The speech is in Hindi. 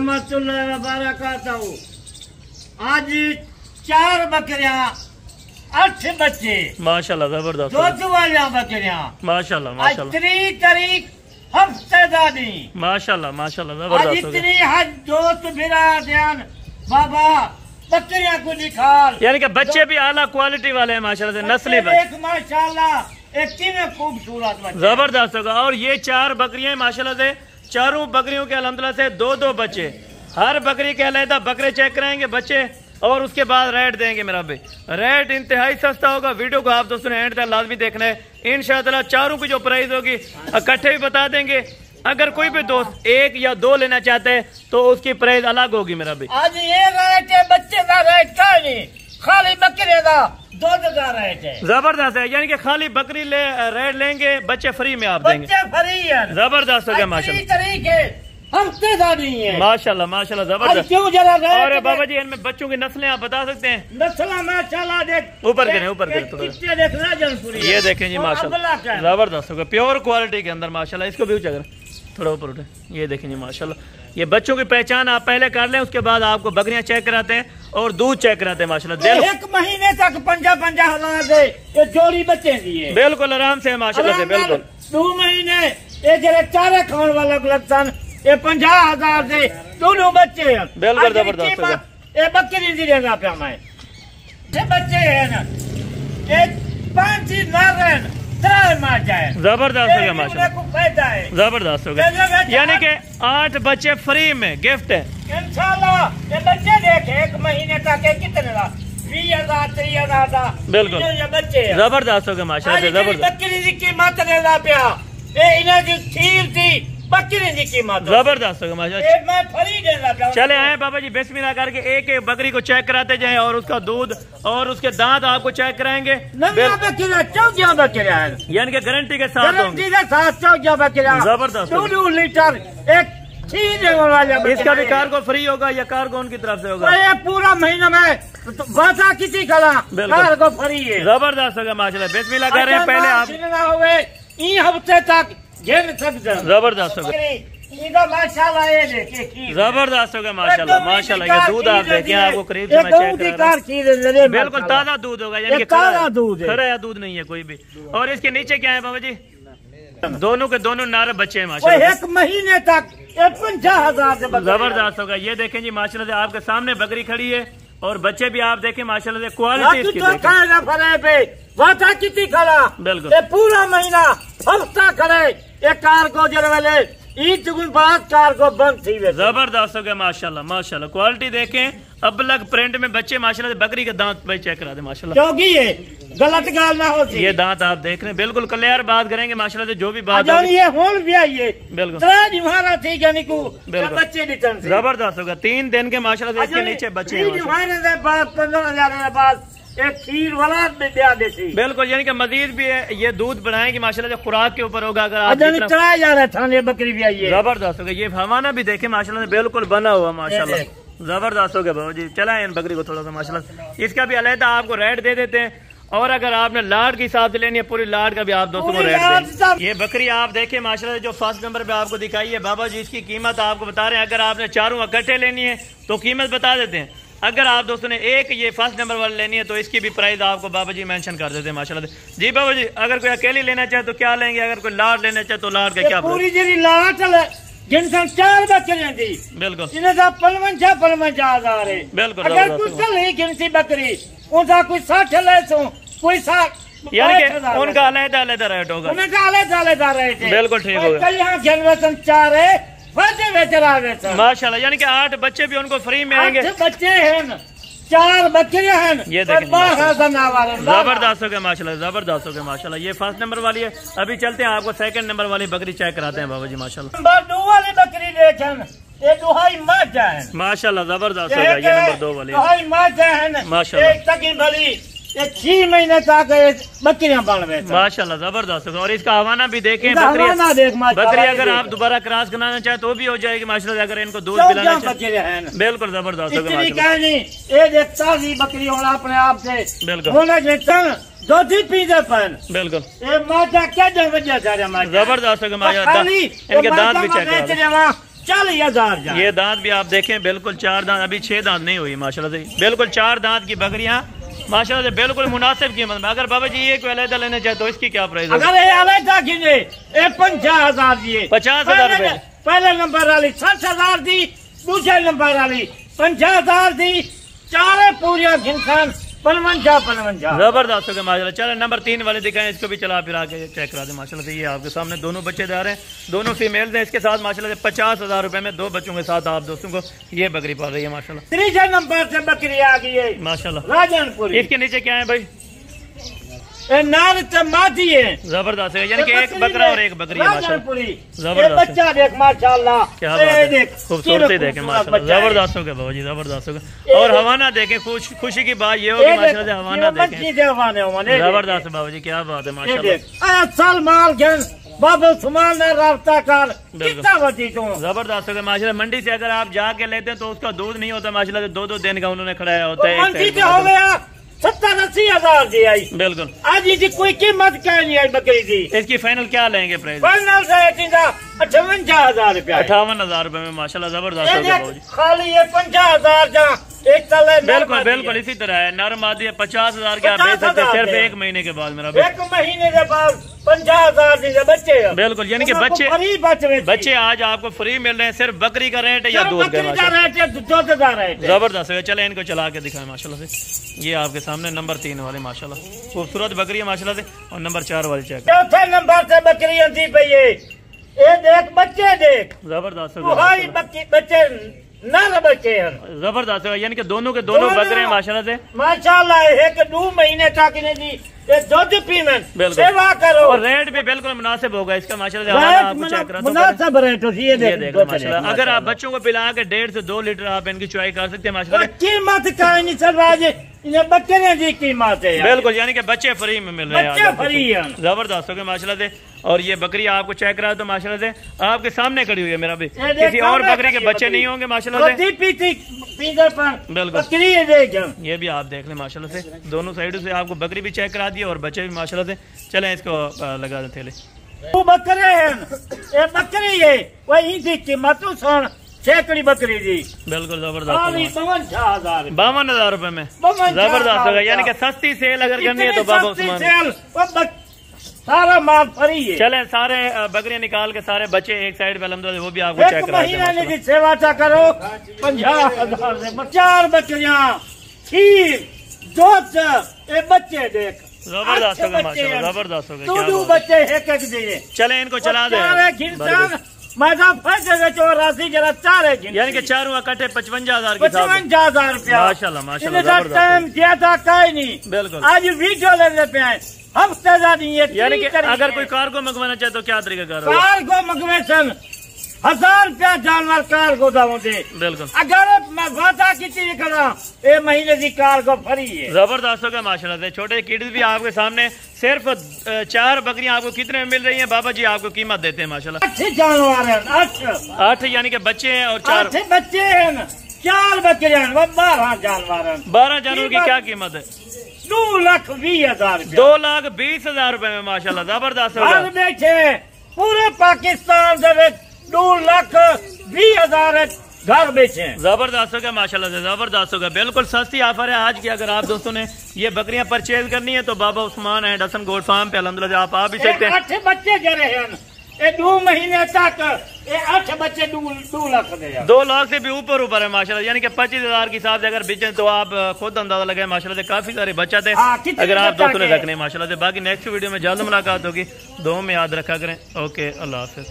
रहमतुल्लाहि व बरकातहू। आज 4 बकरियां 8 बच्चे माशाल्लाह जबरदस्त। दूध वाली बकरियां माशाल्लाह माशाल्लाह। 3 तारीख हफ्तेदारी माशाल्लाह माशाल्लाह आज जबरदस्त। इतनी हज दोस्त बिरादरान बाबा बकरियां को निकाल, यानी कि बच्चे भी आला क्वालिटी वाले हैं माशाल्लाह से, नस्ली एक माशाल्लाह एक कितने खूबसूरत बच्चे जबरदस्त होगा। और ये 4 बकरियां माशाल्लाह से, चारों बकरियों के अल्हम्दुलिल्लाह से 2-2 बच्चे। हर बकरी के अलहदा बकरे चेक कराएंगे बच्चे और उसके बाद रेट देंगे। मेरा भाई रेट इंतहाई सस्ता होगा। वीडियो को आप दोस्तों ने एंड तक लाजमी देखना है। इंशाअल्लाह चारों की जो प्राइस होगी इकट्ठे भी बता देंगे। अगर कोई भी दोस्त 1 या 2 लेना चाहते हैं तो उसकी प्राइस अलग होगी। मेरा भाई आज ये रेट है, बच्चे का रेट का नहीं, खाली बकरे का दूध का रेट है। जबरदस्त है, यानी कि खाली बकरी रेट लेंगे, बच्चे फ्री में आप देंगे। बच्चे फ्री है, जबरदस्त हो गया माशाल्लाह। तरीके हफ्तेदारी है माशाल्लाह माशाल्लाह जबरदस्त। क्यों जरा और बाबा जी इनमें बच्चों की नस्लें आप बता सकते हैं? नस्ल माशाल्लाह देख ऊपर करें ऊपर करें थोड़ा। ये देखें जी माशाल्लाह जबरदस्त होगा, प्योर क्वालिटी के अंदर माशाल्लाह। इसको भी ऊंचा करें थोड़ा ऊपर उठे। ये देखें जी माशाल्लाह। ये बच्चों की पहचान आप पहले कर लें, उसके बाद आपको बकरियां चेक कराते हैं और दूध चेक कराते हैं माशाल्लाह। 1 महीने तक 50-50 हजार दे ये जोड़ी बच्चे दिए बिल्कुल आराम से माशाल्लाह से। बिल्कुल 2 महीने ये जरा चारे खाने वाला लगता ये 50,000 से दोनों बच्चे हैं। बिल्कुल जबरदस्त होगा। ये बकरी दी देगा पे हमें ये बच्चे हैं ना, ये 5 नर हैं, 3 माजा है। जबरदस्त होगा माशाल्लाह जबरदस्त होगा। यानी कि 8 बच्चे फ्री में गिफ्ट है इंशाल्लाह। ये बच्चे देखे 1 महीने तक कितने का 20,000 30,000 का बिल्कुल ये बच्चे जबरदस्त होगा माशाल्लाह जबरदस्त। बकरी की कीमत देगा पे ये इन्हें जो खीर थी बकरी की कीमत जबरदस्त होगा माशाल्लाह। मैं फ्री देगा। चले आए बाबा जी बिस्मिल्लाह करके एक एक बकरी को चेक कराते जाएं और उसका दूध और उसके दांत आपको चेक कराएंगे। यानी कि गारंटी के साथ जबरदस्त 2 लीटर एक खीर। इसका भी कार्गो फ्री होगा या कार्गो उनकी तरफ से होगा? ये पूरा महीना में बासा किसी खड़ा कार्गो फ्री है। जबरदस्त होगा माशाल्लाह। बिस्मिल्लाह कर रहे हैं पहले आप हफ्ते तक जबरदस्त होगा माशाल्लाह। ये देखिए जबरदस्त होगा माशाल्लाह माशाल्लाह। ये दूध आप देखें, आपको करीब से मैं चेक कर रहा हूं, बिल्कुल ताजा दूध होगा। यानी कि ताजा दूध है, खरा दूध नहीं है कोई भी। और इसके नीचे क्या है बाबा जी? दोनों के दोनों नारे बच्चे हैं माशाल्लाह। 1 महीने तक 50,000 से जबरदस्त होगा। ये देखें जी माशाल्लाह से आपके सामने बकरी खड़ी है और बच्चे भी आप देखें माशाल्लाह से। क्वालिटी इसकी कितनी खड़ा बिल्कुल पूरा महीना हफ्ता खड़े एक कार को जरवेले ईद बाद कार को बंद थी। जबरदस्त हो गया माशाल्लाह माशाल्लाह। क्वालिटी देखें अब लग प्रिंट में बच्चे माशाल्लाह। बकरी के दांत भाई चेक करा दे माशाल्लाह, क्योंकि ये गलत गाल ना हो। ये दांत आप देख रहे हैं बिल्कुल क्लियर बात करेंगे माशाल्लाह से। जो भी बात ये होल भी आइए बिल्कुल बच्चे जबरदस्त होगा। 3 दिन के माशाल्लाह से इसके नीचे बच्चे हैं 15,000 बाद एक खीर वाला बिल्कुल। यानी कि मजीद भी है, ये दूध बढ़ाएंगे माशाल्लाह से। खुराक के ऊपर होगा। अगर आप चलाया जा रहा था बकरी भी आई है जबरदस्त होगा। ये हवाना भी देखे माशाल्लाह से बिल्कुल बना हुआ माशाल्लाह जबरदस्त हो गया बाबू जी। चला इन बकरी को थोड़ा सा माशाल्लाह। इसका भी अलहदा आपको रेट दे देते हैं। और अगर आपने लाड के हिसाब से लेनी है पूरी लाड का भी आप दोस्तों को रेट दें। ये बकरी आप देखें माशाल्लाह जो फर्स्ट नंबर पे आपको दिखाई है बाबा जी, इसकी कीमत आपको बता रहे हैं। अगर आपने चारों इकट्ठे लेनी है तो कीमत बता देते हैं। अगर आप दोस्तों ने एक ये फर्स्ट नंबर वाली लेनी है तो इसकी भी प्राइस आपको बाबा जी मेंशन कर देते हैं माशाल्लाह से। जी बाबा जी अगर कोई अकेली लेना चाहे तो क्या लेंगे? अगर कोई लाड लेना चाहे तो लाड का क्या पूरी जी लाड चले जिनका 4 बकरियां थी बिल्कुल इन्हें 55,000 है बिल्कुल। अगर कुछ नहीं गिनती बकरी उनका कोई 60 ले सो कोई 60 यानी कि उनका अलग अलग रेट होगा। उनका अलग रेट है बिल्कुल ठीक होगा। यहाँ जनरेशन 4 है माशाल्लाह। यानी कि 8 बच्चे भी उनको फ्री में आएंगे। बच्चे हैं 4 बकरियां हैं। ये देखें जबरदस्त हो गया माशाल्लाह जबरदस्त हो गया माशाल्लाह। ये फर्स्ट नंबर वाली है। अभी चलते हैं आपको सेकंड नंबर वाली बकरी चेक कराते हैं बाबा जी माशाल्लाह। नंबर 2 वाली बकरी माशाल्लाह जबरदस्त हो गया। ये नंबर 2 वाली माशाल्लाह 6 महीने तक बकरियां बन रहे माशाल्लाह जबरदस्त होगा। और इसका हवाना भी देखें बकरी अगर आप दोबारा क्रॉस कराना चाहे तो भी हो जाएगी माशाल्लाह। अगर इनको दूध पिलाना चाहे बिल्कुल जबरदस्त होगा। बकरी होना अपने आप से बिल्कुल दूध पीते पन बिल्कुल क्या जबरदस्त होगा। इनके दांत भी चेक 40,000। ये दांत भी आप देखें बिल्कुल 4 दांत, अभी 6 दांत नहीं हुई माशाल्लाह से, बिल्कुल 4 दांत की बकरियां माशाल्लाह से बिल्कुल मुनासिब कीमत में। अगर बाबा जी ये कोई अलहदा लेना चाहे तो इसकी क्या प्राइस है? अगर ये अलहदा गिने 50,000 दिए, 50,000 रुपए। पहले नंबर वाली 60,000 दी, दूसरे नंबर वाली 50,000 दी, चारे पूरियां गिनसन 55। जबरदस्त हो गया माशाल्लाह। चलो नंबर 3 वाले दिखाएं, इसको भी चला फिरा के चेक करा दे माशाल्लाह से। ये आपके सामने दोनों बच्चेदार हैं, दोनों फीमेल्स हैं। इसके साथ माशाल्लाह से 50,000 रुपए में 2 बच्चों के साथ आप दोस्तों को ये बकरी पाल रही है माशाल्लाह। तीसरे नंबर से बकरी आ गई है माशाल्लाह। राजनपुरी। इसके नीचे क्या है भाई? नार मादी है, जबरदस्त है, यानी कि एक बकरा और एक बकरी है माशाल्लाह। जबरदस्त बच्चा देख माशाल्लाह, क्या बात है, खूबसूरती देखें माशाल्लाह, जबरदस्त हो गया बाबा जी, जबरदस्त हो गया। और हवाना देखें, खुशी की बात ये होगी माशाल्लाह से, हवाना देखें जबरदस्त बाबा जी, क्या बात है माशाल्लाह। साल माल गन बाबा सुमान ने रास्ता कर कितना बची तो जबरदस्त हो गया माशाल्लाह। मंडी से अगर आप जाके लेते हैं तो उसका दूध नहीं होता माशाल्लाह से, 2-2 दिन का उन्होंने खड़ाया होता है। हो गया 70-80,000 दी आई, बिल्कुल। आज इसकी कोई कीमत क्या नहीं आई बकरी की। इसकी फाइनल क्या लेंगे प्राइस? फाइनल से 58,000 रुपया, 58,000 रुपए में माशाल्लाह जबरदस्त हो गया बाबू जी। खाली ये 50,000 जहाँ एक तले बिल्कुल बिल्कुल इसी तरह है। नर मादी 50,000 के आप बेच सकते हैं सिर्फ 1 महीने के बाद। मेरा 1 महीने के बाद 50,000 बच्चे, बिल्कुल, यानी कि बच्चे आज आपको फ्री मिल रहे हैं। सिर्फ बकरी का रेट है या दूध का रेट? जबरदस्त है। चले इनको चला के दिखाएं माशाल्लाह से। ये आपके सामने नंबर 3 वाले माशाल्लाह खूबसूरत बकरी है माशाल्लाह से, और नंबर 4 वाले चेक। चौथे नंबर से बकरियां दी पई है, ये देख बच्चे देख, जबरदस्त बच्चे नर बच्चे हैं, जबरदस्त है, यानी कि दोनों के दोनों बकरे हैं माशाल्लाह से माशाल्लाह। 1-2 महीने तक इन्हें दी दूध पीवन, सेवा करो, और रेट भी बिल्कुल मुनासिब होगा इसका माशाल्लाह। मुनासिब रेट ये देख माशाल्लाह। अगर आप बच्चों को पिला के 1.5 से 2 लीटर आप इनकी चुआई कर सकते हैं माशाल्लाह। कीमत का नहीं चलवाजे, इन्हें बकरे की कीमत है बिल्कुल, यानी कि बच्चे फ्री में मिल रहे हैं, फ्री है, जबरदस्त हो गया माशाल्लाह से। और ये बकरी आपको चेक करा तो माशाल्लाह से आपके सामने खड़ी हुई है। मेरा भी किसी और बकरी के बच्चे नहीं होंगे माशाल्लाह से, बिल्कुल। ये भी आप देख लें माशाल्लाह से, दोनों साइडों से आपको बकरी भी चेक करा दी है और बच्चे भी माशाल्लाह से। चलें इसको लगा दें थैले। वो बकरे हैं, ये बकरी है, वही थी कीमत सुन, छेकड़ी बकरी जी, बिल्कुल जबरदस्त। 52,000 रुपए में जबरदस्त होगा, यानी कि सस्ती सेल अगर करनी है तो बाबा उस्मान सारा माल फ्री है। चले सारे बकरियां निकाल के सारे बच्चे एक साइड पे अलहमदुलिल्लाह वो भी आपको चेक करा दें। की सेवा करो 50,000 से 4 बकरियां, खीर, दूध, ये बच्चे देख जबरदस्त हो गया माशाल्लाह, जबरदस्त हो गया। 2 बच्चे एक दिए। चले इनको चला दे। यानी कि चारों इकट्ठे 55,000 रुपया माशाल्लाह माशाल्लाह। टाइम दिया था कहीं नहीं, बिल्कुल। आज वीडियो लेने पे आए हफ्ते, यानी कि अगर कोई कार्गो मंगवाना चाहे तो क्या तरीका कर रहा है? कार्गो मंगवे सन 1000 रुपया जानवर कार्गो दे, बिल्कुल। अगर मैं वादा की करा ये महीने की कार्गो फ्री है। जबरदस्त होगा माशाल्लाह से। छोटे किड्स भी आपके सामने, सिर्फ 4 बकरियां आपको कितने में मिल रही हैं बाबा जी? आपको कीमत देते हैं माशाल्लाह। 8 जानवर हैं, 8 यानी कि बच्चे हैं और 4 बच्चे हैं, 4 बकरियां, 12 जानवर हैं। 12 जानवरों की क्या कीमत है? 2,20,000 2,20,000 रुपए में माशाल्लाह, जबरदस्त हो गया। बैठे पूरे पाकिस्तान से 2,20,000 घर बेचे, जबरदस्त हो गया माशाल्लाह से, जबरदस्त हो गया। बिल्कुल सस्ती ऑफर है आज की। अगर आप दोस्तों ने ये बकरियां परचेज करनी है तो Baba Usman and Hasan goat farm पे अल्हम्दुलिल्लाह आप भी सकते हैं। 8 बच्चे जरे हैं, ये 2 महीने तक ये 8 बच्चे 2 लाख दे, 2 लाख से भी ऊपर है माशाल्लाह। यानी कि 25,000 के हिसाब से अगर बेचें तो आप खुद अंदाजा लगाए माशाल्लाह से, काफी सारे बच्चे थे अगर आप दोस्तों ने रखने माशाल्लाह से। बाकी नेक्स्ट वीडियो में जल्द मुलाकात होगी, दुआ में याद रखा करें। ओके, अल्लाह हाफिज।